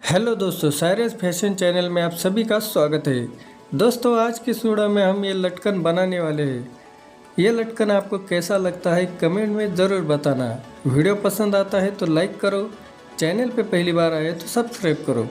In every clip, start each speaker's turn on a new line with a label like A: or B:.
A: Hello दोस्तों, साइरज fashion channel में आप सभी का स्वागत है। दोस्तों, आज की इस वीडियो में हम ये लटकन बनाने वाले हैं। ये लटकन आपको कैसा लगता है कमेंट में ज़रूर बताना। वीडियो पसंद आता है तो लाइक करो, चैनल पे पहली बार आए तो सब्सक्राइब करो।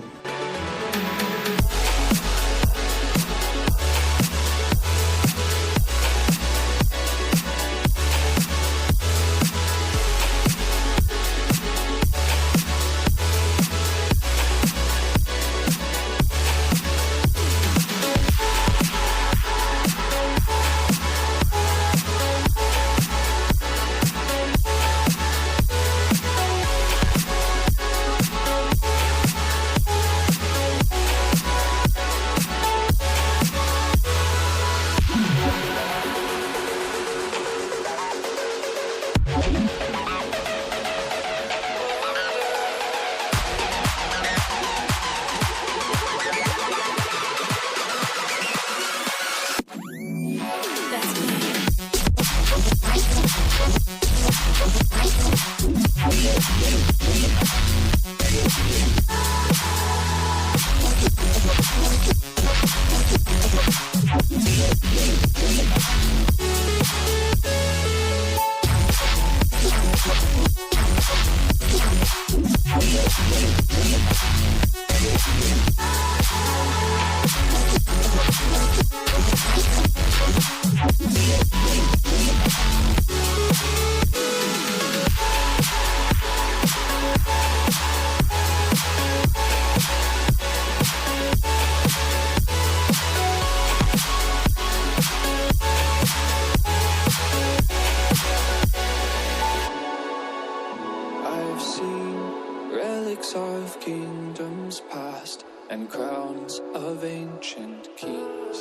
B: Of kingdoms past and crowns of ancient kings.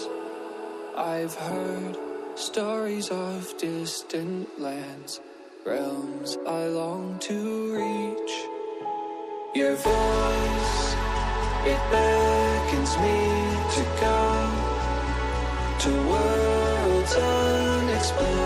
B: I've heard stories of distant lands, realms I long to reach. Your voice, it beckons me to go to worlds unexplored.